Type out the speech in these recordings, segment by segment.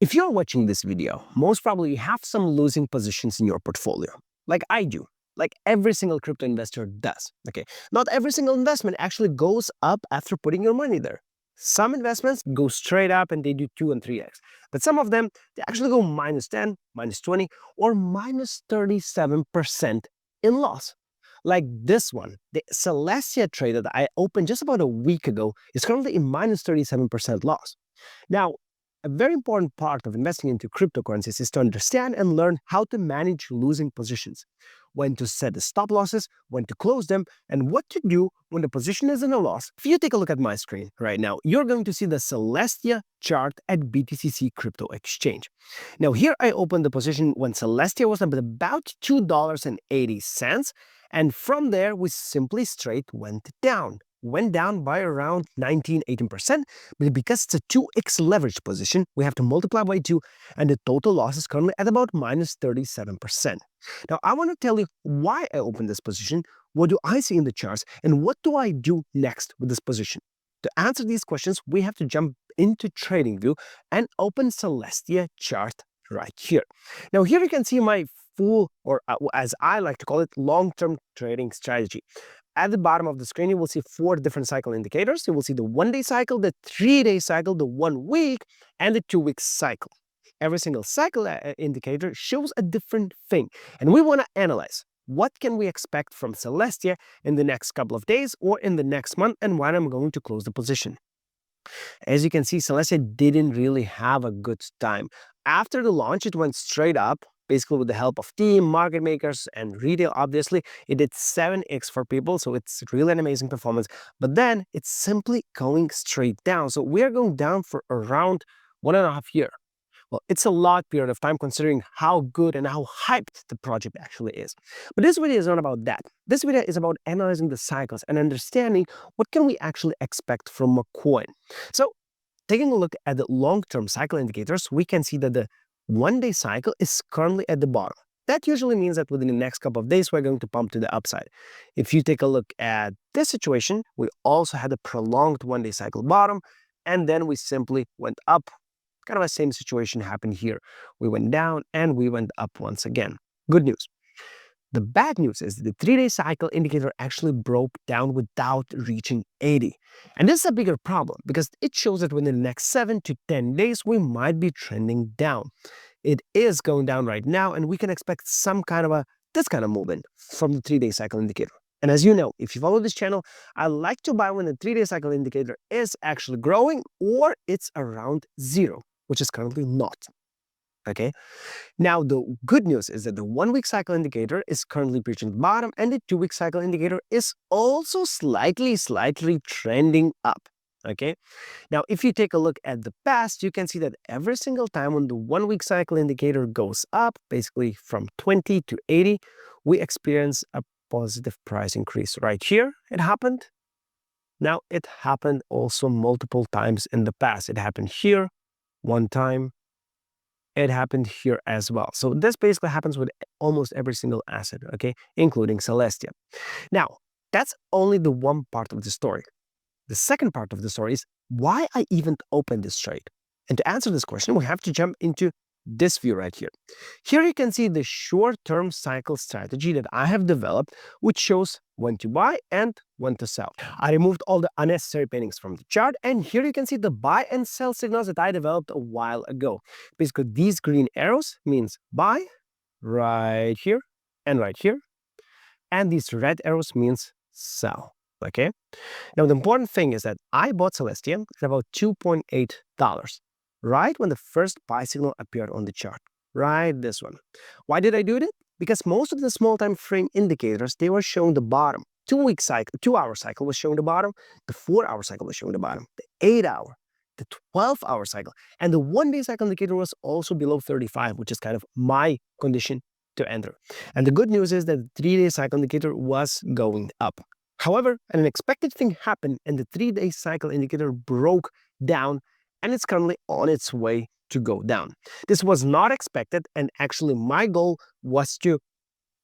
If you're watching this video, most probably you have some losing positions in your portfolio, like I do, like every single crypto investor does. Okay, not every single investment actually goes up after putting your money there. Some investments go straight up and they do 2 and 3x, but some of them they actually go minus 10, minus 20, or minus 37% in loss. Like this one, the Celestia trade that I opened just about a week ago is currently in minus 37% loss. Now, a very important part of investing into cryptocurrencies is to understand and learn how to manage losing positions, when to set the stop losses, when to close them, and what to do when the position is in a loss. If you take a look at my screen right now, you're going to see the Celestia chart at BTCC Crypto Exchange. Now, here I opened the position when Celestia was at about $2.80, and from there we simply straight went down by around 19-18%, but because it's a 2x leverage position, we have to multiply by 2, and the total loss is currently at about minus 37%. Now, I want to tell you why I opened this position, what do I see in the charts, and what do I do next with this position. To answer these questions, we have to jump into TradingView and open Celestia chart right here. Now, here you can see my full, or as I like to call it, long-term trading strategy. At the bottom of the screen, you will see 4 different cycle indicators. You will see the 1-day cycle, the 3-day cycle, the 1 week, and the 2-week cycle. Every single cycle indicator shows a different thing, and we want to analyze what can we expect from Celestia in the next couple of days or in the next month, and when I'm going to close the position. As you can see, Celestia didn't really have a good time. After the launch, it went straight up, basically with the help of team, market makers, and retail. Obviously, it did 7x for people, so it's really an amazing performance. But then it's simply going straight down. So we are going down for around 1.5 years. Well, it's a long period of time considering how good and how hyped the project actually is. But this video is not about that. This video is about analyzing the cycles and understanding what can we actually expect from a coin. So taking a look at the long-term cycle indicators, we can see that the 1-day cycle is currently at the bottom. That usually means that within the next couple of days, we're going to pump to the upside. If you take a look at this situation, we also had a prolonged 1-day cycle bottom, and then we simply went up. Kind of the same situation happened here. We went down and we went up once again. Good news. The bad news is the 3-day cycle indicator actually broke down without reaching 80. And this is a bigger problem because it shows that within the next 7 to 10 days, we might be trending down. It is going down right now, and we can expect this kind of movement from the 3-day cycle indicator. And as you know, if you follow this channel, I like to buy when the 3-day cycle indicator is actually growing or it's around 0, which is currently not. Okay. Now, the good news is that the 1-week cycle indicator is currently reaching the bottom, and the 2-week cycle indicator is also slightly trending up. Okay. Now, if you take a look at the past, you can see that every single time when the 1-week cycle indicator goes up, basically from 20 to 80, we experience a positive price increase. Right here, it happened. Now, it happened also multiple times in the past. It happened here one time. It happened here as well. So this basically happens with almost every single asset, okay, including Celestia. Now, that's only the one part of the story. The second part of the story is why I even opened this trade. And to answer this question, we have to jump into this view right here. Here you can see the short-term cycle strategy that I have developed, which shows when to buy and when to sell. I removed all the unnecessary paintings from the chart, and here you can see the buy and sell signals that I developed a while ago. Basically, these green arrows means buy right here and right here, and these red arrows means sell. Okay. Now, the important thing is that I bought Celestia at about $2.8. Right when the first buy signal appeared on the chart, right this one. Why did I do that? Because most of the small time frame indicators, they were showing the bottom. 2-week cycle, 2-hour cycle was showing the bottom, the 4-hour cycle was showing the bottom, the 8-hour, the 12-hour cycle, and the 1-day cycle indicator was also below 35, which is kind of my condition to enter. And the good news is that the 3-day cycle indicator was going up. However, an unexpected thing happened, and the 3-day cycle indicator broke down, and it's currently on its way to go down. This was not expected, and actually my goal was to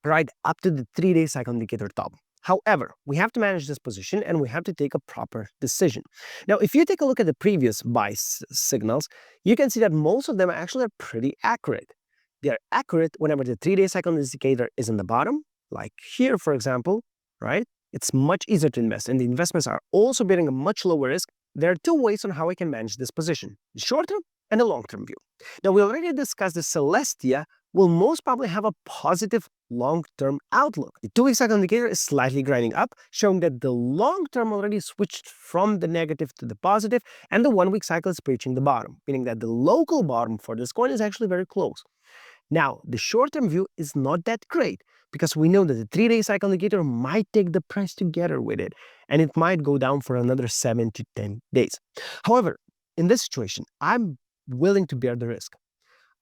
ride up to the 3-day cycle indicator top. However, we have to manage this position and we have to take a proper decision. Now, if you take a look at the previous buy signals, you can see that most of them actually are pretty accurate. They are accurate whenever the 3-day cycle indicator is in the bottom, like here, for example, right? It's much easier to invest, and the investments are also bearing a much lower risk. There are two ways on how I can manage this position: the short-term and the long-term view. Now, we already discussed the Celestia will most probably have a positive long-term outlook. The 2-week cycle indicator is slightly grinding up, showing that the long-term already switched from the negative to the positive, and the 1-week cycle is breaching the bottom, meaning that the local bottom for this coin is actually very close. Now, the short-term view is not that great because we know that the 3-day cycle indicator might take the price together with it, and it might go down for another 7 to 10 days. However, in this situation, I'm willing to bear the risk.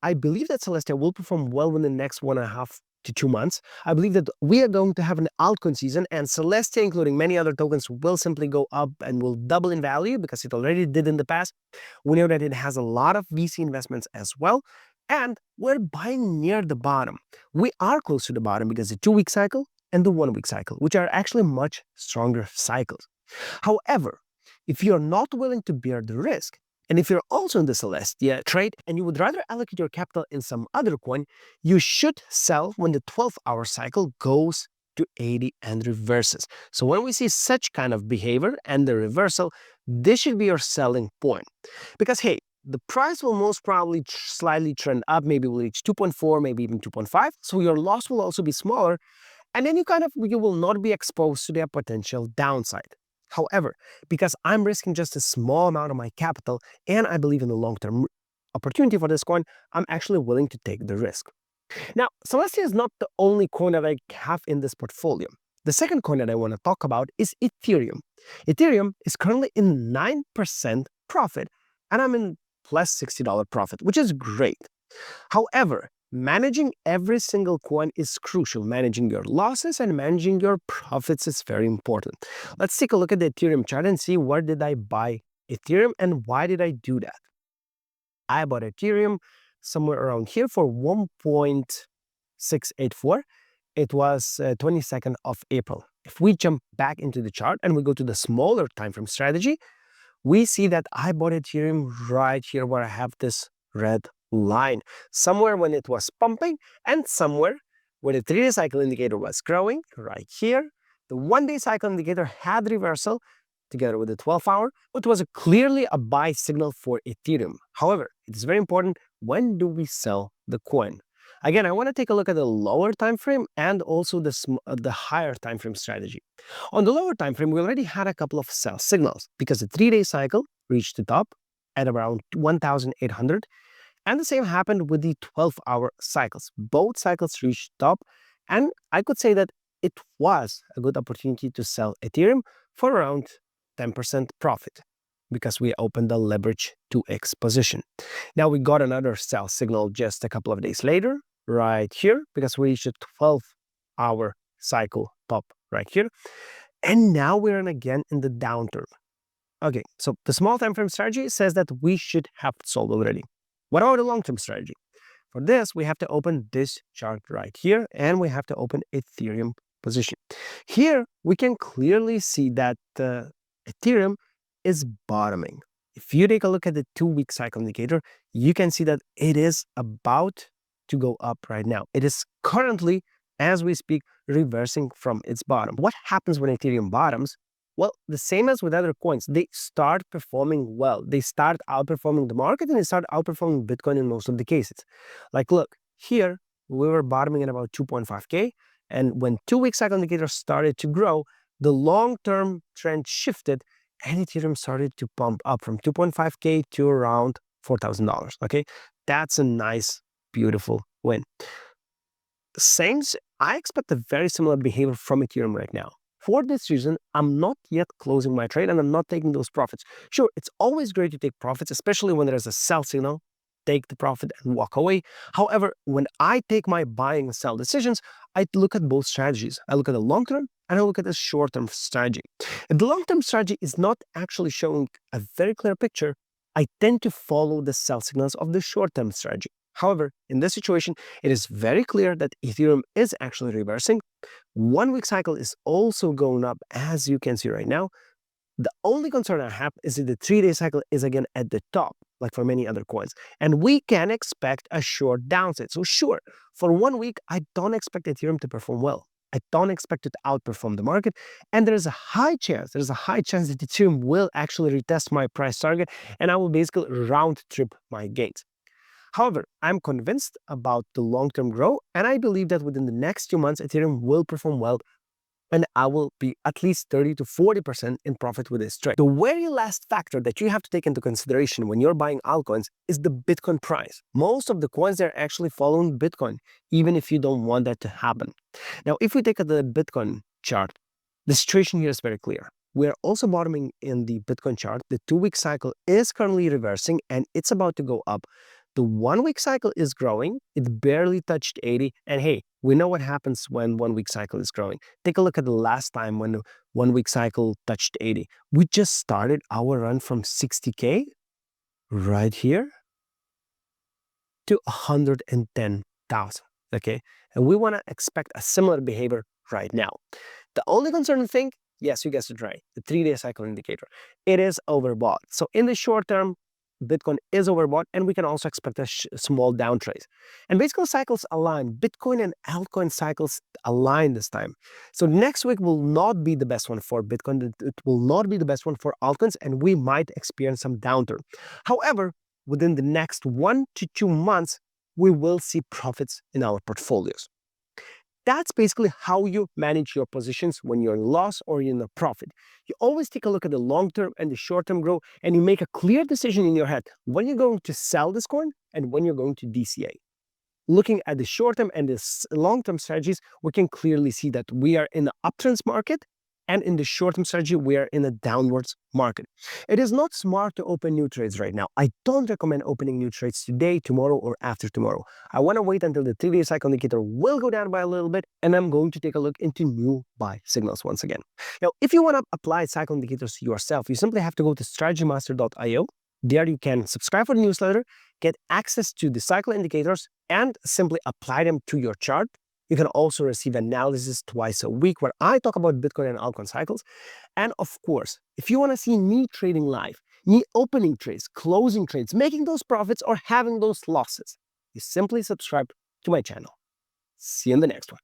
I believe that Celestia will perform well within the next 1.5 to 2 months. I believe that we are going to have an altcoin season, and Celestia, including many other tokens, will simply go up and will double in value because it already did in the past. We know that it has a lot of VC investments as well, and we're buying near the bottom. We are close to the bottom because the 2-week cycle and the 1-week cycle, which are actually much stronger cycles. However, if you're not willing to bear the risk, and if you're also in the Celestia trade and you would rather allocate your capital in some other coin, you should sell when the 12-hour cycle goes to 80 and reverses. So when we see such kind of behavior and the reversal, this should be your selling point. Because hey, the price will most probably slightly trend up, maybe will reach 2.4, maybe even 2.5. So your loss will also be smaller, and then you will not be exposed to their potential downside. However, because I'm risking just a small amount of my capital and I believe in the long-term opportunity for this coin, I'm actually willing to take the risk. Now, Celestia is not the only coin that I have in this portfolio. The second coin that I want to talk about is Ethereum. Ethereum is currently in 9% profit, and I'm in plus $60 profit, which is great. However, managing every single coin is crucial. Managing your losses and managing your profits is very important. Let's take a look at the Ethereum chart and see where did I buy Ethereum and why did I do that. I bought Ethereum somewhere around here for 1.684. It was 22nd of April. If we jump back into the chart and we go to the smaller time frame strategy, we see that I bought Ethereum right here where I have this red line, somewhere when it was pumping and somewhere where the 3-day cycle indicator was growing, right here. The 1-day cycle indicator had reversal together with the 12-hour, which was clearly a buy signal for Ethereum. However, it is very important, when do we sell the coin? Again, I want to take a look at the lower time frame and also the higher time frame strategy. On the lower time frame, we already had a couple of sell signals because the 3-day cycle reached the top at around 1,800. And the same happened with the 12-hour cycles. Both cycles reached top, and I could say that it was a good opportunity to sell Ethereum for around 10% profit because we opened the leverage 2x position. Now we got another sell signal just a couple of days later, right here, because we reached a 12-hour cycle top right here. And now we're again in the downturn. Okay, so the small time frame strategy says that we should have sold already. What about the long-term strategy? For this, we have to open this chart right here, and we have to open Ethereum position. Here, we can clearly see that Ethereum is bottoming. If you take a look at the 2-week cycle indicator, you can see that it is about to go up right now. It is currently, as we speak, reversing from its bottom. What happens when Ethereum bottoms? Well, the same as with other coins, they start performing well. They start outperforming the market and they start outperforming Bitcoin in most of the cases. Like, look, here we were bottoming at about 2.5K. And when 2-week cycle indicator started to grow, the long-term trend shifted and Ethereum started to pump up from 2.5K to around $4,000. Okay, that's a nice, beautiful win. I expect a very similar behavior from Ethereum right now. For this reason, I'm not yet closing my trade and I'm not taking those profits. Sure, it's always great to take profits, especially when there's a sell signal. Take the profit and walk away. However, when I take my buying and sell decisions, I look at both strategies. I look at the long-term and I look at the short-term strategy. If the long-term strategy is not actually showing a very clear picture, I tend to follow the sell signals of the short-term strategy. However, in this situation, it is very clear that Ethereum is actually reversing. 1 week cycle is also going up, as you can see right now. The only concern I have is that the 3-day cycle is again at the top, like for many other coins. And we can expect a short downside. So sure, for 1 week, I don't expect Ethereum to perform well. I don't expect it to outperform the market. And there's a high chance that Ethereum will actually retest my price target and I will basically round trip my gains. However, I'm convinced about the long-term growth, and I believe that within the next 2 months, Ethereum will perform well, and I will be at least 30 to 40% in profit with this trade. The very last factor that you have to take into consideration when you're buying altcoins is the Bitcoin price. Most of the coins are actually following Bitcoin, even if you don't want that to happen. Now, if we take a the Bitcoin chart, the situation here is very clear. We're also bottoming in the Bitcoin chart. The 2-week cycle is currently reversing and it's about to go up. The 1-week cycle is growing. It barely touched 80. And hey, we know what happens when 1-week cycle is growing. Take a look at the last time when the 1-week cycle touched 80. We just started our run from 60K right here to 110,000. Okay. And we want to expect a similar behavior right now. The only concerning thing, yes, you guessed it right, the 3-day cycle indicator. It is overbought. So in the short term, Bitcoin is overbought, and we can also expect a small downtrade. And basically, cycles align. Bitcoin and altcoin cycles align this time. So next week will not be the best one for Bitcoin. It will not be the best one for altcoins, and we might experience some downturn. However, within the next 1 to 2 months, we will see profits in our portfolios. That's basically how you manage your positions when you're in loss or in a profit. You always take a look at the long-term and the short-term growth, and you make a clear decision in your head when you're going to sell this coin and when you're going to DCA. Looking at the short-term and the long-term strategies, we can clearly see that we are in the uptrend market, and in the short-term strategy, we are in a downwards market. It is not smart to open new trades right now. I don't recommend opening new trades today, tomorrow, or after tomorrow. I want to wait until the 3-day cycle indicator will go down by a little bit, and I'm going to take a look into new buy signals once again. Now, if you want to apply cycle indicators yourself, you simply have to go to strategymaster.io. There you can subscribe for the newsletter, get access to the cycle indicators, and simply apply them to your chart. You can also receive analysis twice a week where I talk about Bitcoin and altcoin cycles. And of course, if you want to see me trading live, me opening trades, closing trades, making those profits, or having those losses, you simply subscribe to my channel. See you in the next one.